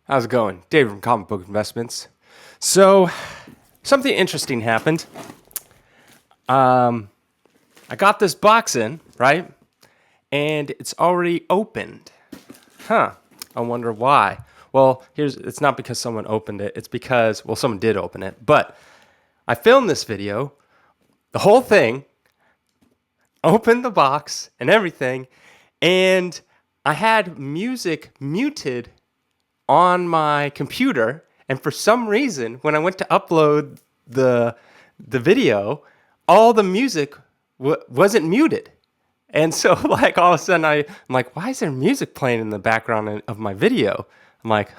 How's it going? Dave from Comic Book Investments. So, something interesting happened. I got this box in, right? And it's already opened. Huh. I wonder why. Well, it's not because someone opened it. It's because, someone did open it. But I filmed this video, the whole thing, opened the box and everything, and I had music muted on my computer, and for some reason when I went to upload the video, all the music wasn't muted. And so like all of a sudden I'm like, why is there music playing in the background of my video? I'm like,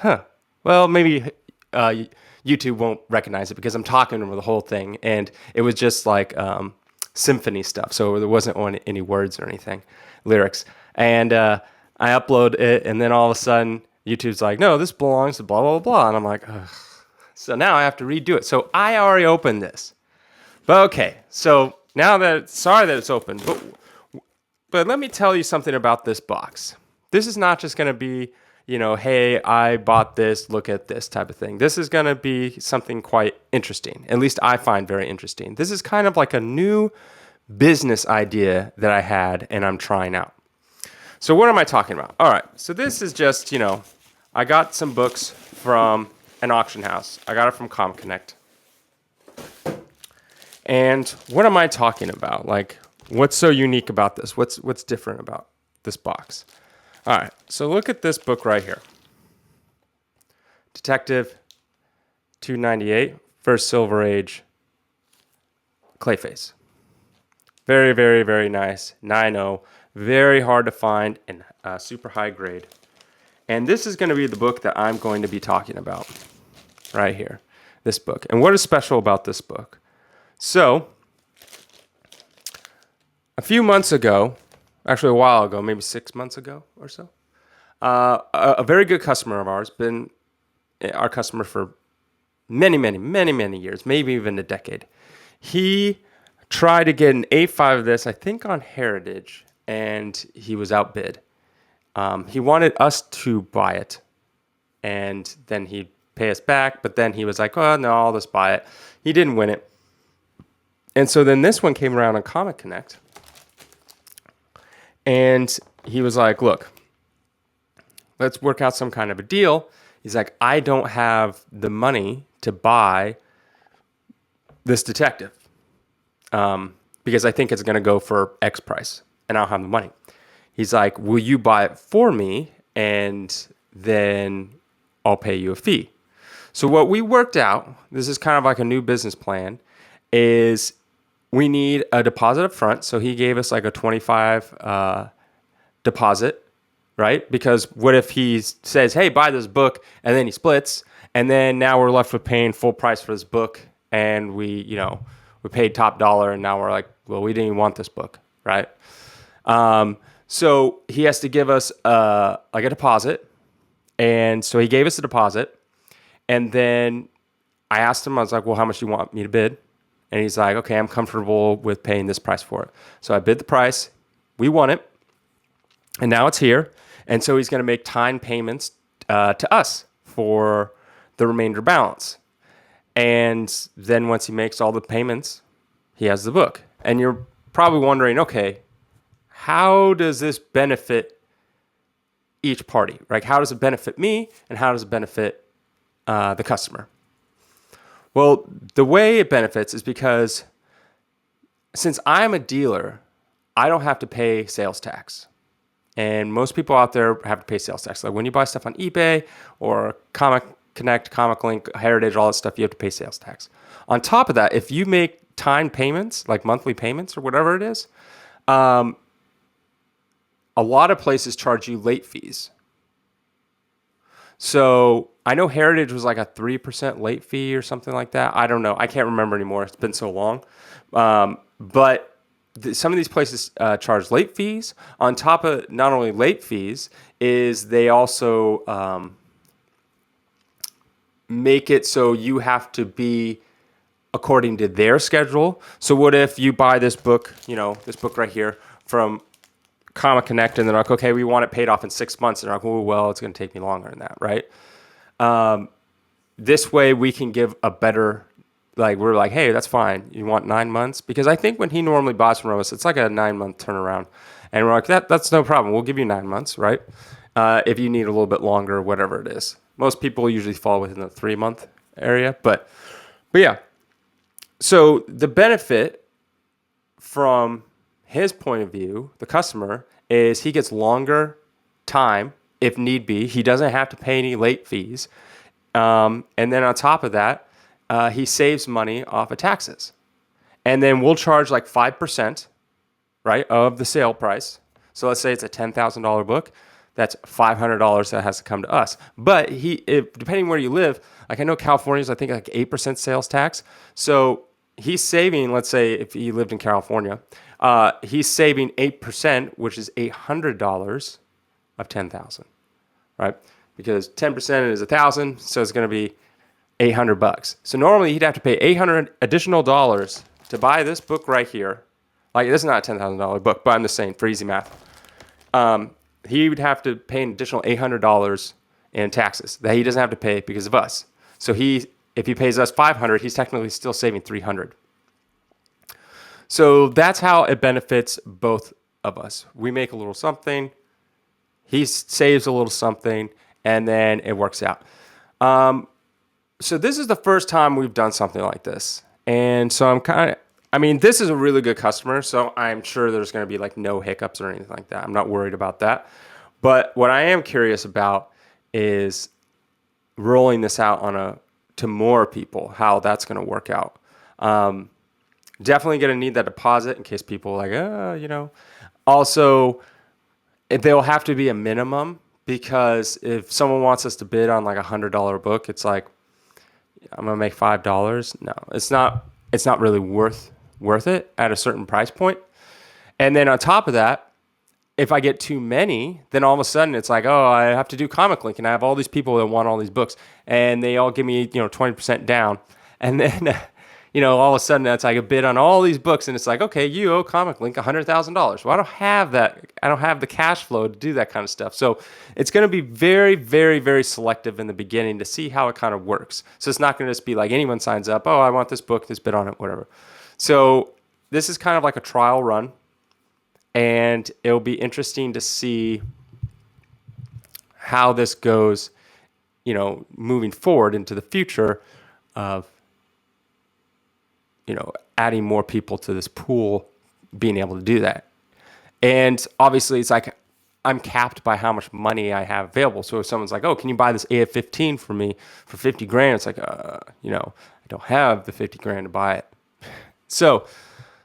well, maybe YouTube won't recognize it because I'm talking over the whole thing, and it was just like symphony stuff, so there wasn't any words or anything, lyrics. And I upload it, and then all of a sudden YouTube's like, no, this belongs to blah, blah, blah. And I'm like, ugh. So now I have to redo it. So I already opened this. But okay, so sorry that it's open, but let me tell you something about this box. This is not just going to be, hey, I bought this, look at this type of thing. This is going to be something quite interesting. At least I find very interesting. This is kind of like a new business idea that I had and I'm trying out. So what am I talking about? All right, so this is just, I got some books from an auction house. I got it from Comic Connect. And what am I talking about? Like, what's so unique about this? What's different about this box? All right, so look at this book right here. Detective 298, First Silver Age, Clayface. Very, very, very nice. 9.0. Very hard to find and super high grade. And this is going to be the book that I'm going to be talking about right here. This book. And what is special about this book? So, a few months ago, actually a while ago, maybe 6 months ago or so, a very good customer of ours, been our customer for many, many, many, many years, maybe even a decade. He tried to get an A5 of this, I think on Heritage, and he was outbid. He wanted us to buy it, and then he'd pay us back, but then he was like, oh, no, I'll just buy it. He didn't win it. And so then this one came around on Comic Connect, and he was like, look, let's work out some kind of a deal. He's like, I don't have the money to buy this detective because I think it's going to go for X price, and I don't have the money. He's like, will you buy it for me, and then I'll pay you a fee. So what we worked out, this is kind of like a new business plan, is we need a deposit up front. So he gave us like a 25 deposit, right? Because what if he says, hey, buy this book, and then he splits, and then now we're left with paying full price for this book, and we paid top dollar, and now we're like, well, we didn't even want this book, right? So he has to give us like a deposit, and so he gave us a deposit, and then I asked him, I was like, well, how much do you want me to bid? And he's like, okay, I'm comfortable with paying this price for it. So I bid the price, we won it, and now it's here. And so he's going to make time payments to us for the remainder balance. And then once he makes all the payments, he has the book. And you're probably wondering, okay, how does this benefit each party? Like, how does it benefit me, and how does it benefit the customer? Well, the way it benefits is because since I'm a dealer, I don't have to pay sales tax. And most people out there have to pay sales tax. Like when you buy stuff on eBay or Comic Connect, Comic Link, Heritage, all that stuff, you have to pay sales tax. On top of that, if you make timed payments, like monthly payments or whatever it is, a lot of places charge you late fees. So I know Heritage was like a 3% late fee or something like that. I don't know. I can't remember anymore. It's been so long. But some of these places charge late fees. On top of not only late fees, is they also make it so you have to be according to their schedule. So what if you buy this book, this book right here from Comic Connect, and they're like, okay, we want it paid off in 6 months. And they're like, oh, well, it's going to take me longer than that, right? This way we can give a better, like, we're like, hey, that's fine. You want 9 months? Because I think when he normally buys from us, it's like a 9 month turnaround. And we're like, that's no problem. We'll give you 9 months, right? If you need a little bit longer, whatever it is. Most people usually fall within the 3 month area. But yeah. So the benefit from his point of view, the customer, is he gets longer time if need be. He doesn't have to pay any late fees. And then on top of that, he saves money off of taxes. And then we'll charge like 5%, right, of the sale price. So let's say it's a $10,000 book. That's $500 that has to come to us. But depending where you live, like I know California's, I think like 8% sales tax. So he's saving, let's say if he lived in California, he's saving 8%, which is $800 of 10,000, right? Because 10% is 1,000, so it's going to be $800. So normally he'd have to pay $800 additional dollars to buy this book right here. Like this is not a $10,000 book, but I'm just saying for easy math. He would have to pay an additional $800 in taxes that he doesn't have to pay because of us. So if he pays us $500, he's technically still saving $300. So that's how it benefits both of us. We make a little something, he saves a little something, and then it works out. So this is the first time we've done something like this. And so this is a really good customer, so I'm sure there's going to be like no hiccups or anything like that. I'm not worried about that. But what I am curious about is rolling this out to more people, how that's going to work out. Definitely going to need that deposit in case people are like, Also, there'll have to be a minimum, because if someone wants us to bid on like $100 book, it's like, I'm going to make $5. No, it's not really worth it at a certain price point. And then on top of that, if I get too many, then all of a sudden it's like, oh, I have to do Comic Link, and I have all these people that want all these books, and they all give me 20% down. And then all of a sudden it's like a bid on all these books, and it's like, okay, you owe Comic Link $100,000. Well, I don't have that. I don't have the cash flow to do that kind of stuff. So it's going to be very, very, very selective in the beginning to see how it kind of works. So it's not going to just be like anyone signs up, oh, I want this book, this bid on it, whatever. So this is kind of like a trial run, and it'll be interesting to see how this goes, moving forward into the future of adding more people to this pool, being able to do that. And obviously it's like I'm capped by how much money I have available. So if someone's like, oh, can you buy this AF-15 for me for 50 grand? It's like, I don't have the 50 grand to buy it. So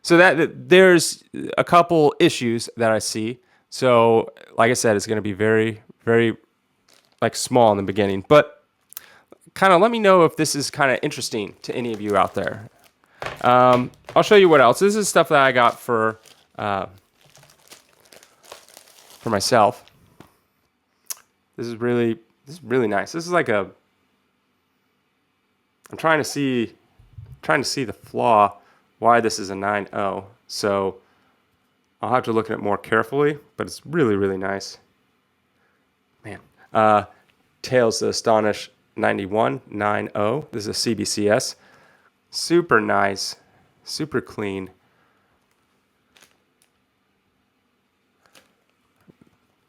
that there's a couple issues that I see. So like I said, it's going to be very, very like small in the beginning, but kind of let me know if this is kind of interesting to any of you out there. I'll show you what else. This is stuff that I got for myself. This is really nice. This is like I'm trying to see the flaw why this is a 9.0. So I'll have to look at it more carefully, but it's really, really nice. Man. Tales to Astonish 91 9.0. This is a CBCS. Super nice, super clean.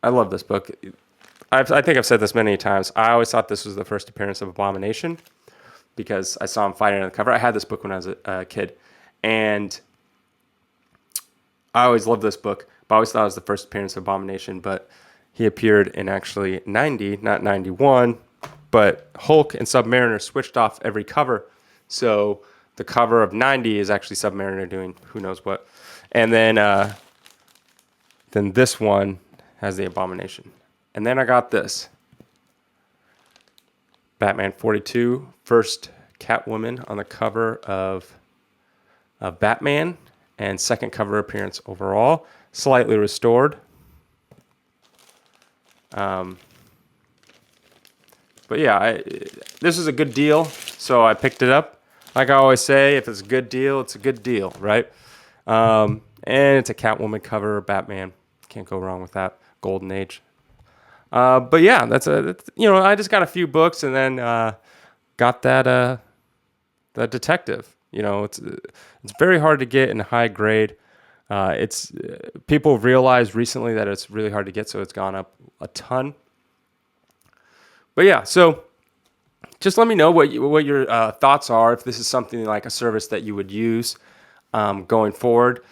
I love this book. I think I've said this many times. I always thought this was the first appearance of Abomination because I saw him fighting on the cover. I had this book when I was a kid, and I always loved this book, but I always thought it was the first appearance of Abomination, but he appeared in actually 90, not 91, but Hulk and Submariner switched off every cover. So the cover of 90 is actually Submariner doing who knows what. And then this one has the Abomination. And then I got this. Batman 42, first Catwoman on the cover of Batman, and second cover appearance overall. Slightly restored. But yeah, this is a good deal, so I picked it up. Like I always say, if it's a good deal, it's a good deal, right? And it's a Catwoman cover, Batman. Can't go wrong with that. Golden Age. But yeah, I just got a few books and then got that detective. It's very hard to get in high grade. It's People realize recently that it's really hard to get, so it's gone up a ton. But yeah, so just let me know what your thoughts are, if this is something like a service that you would use going forward.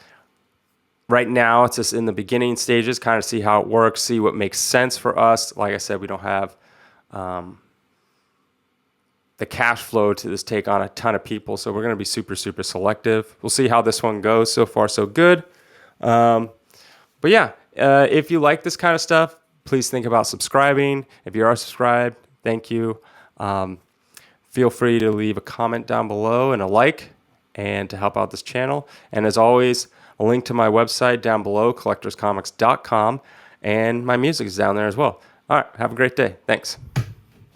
Right now, it's just in the beginning stages, kind of see how it works, see what makes sense for us. Like I said, we don't have the cash flow to just take on a ton of people, so we're going to be super, super selective. We'll see how this one goes. So far, so good. But yeah, if you like this kind of stuff, please think about subscribing. If you are subscribed, thank you. Feel free to leave a comment down below and a like, and to help out this channel. And as always, a link to my website down below, collectorscomics.com, and my music is down there as well. All right, have a great day. Thanks.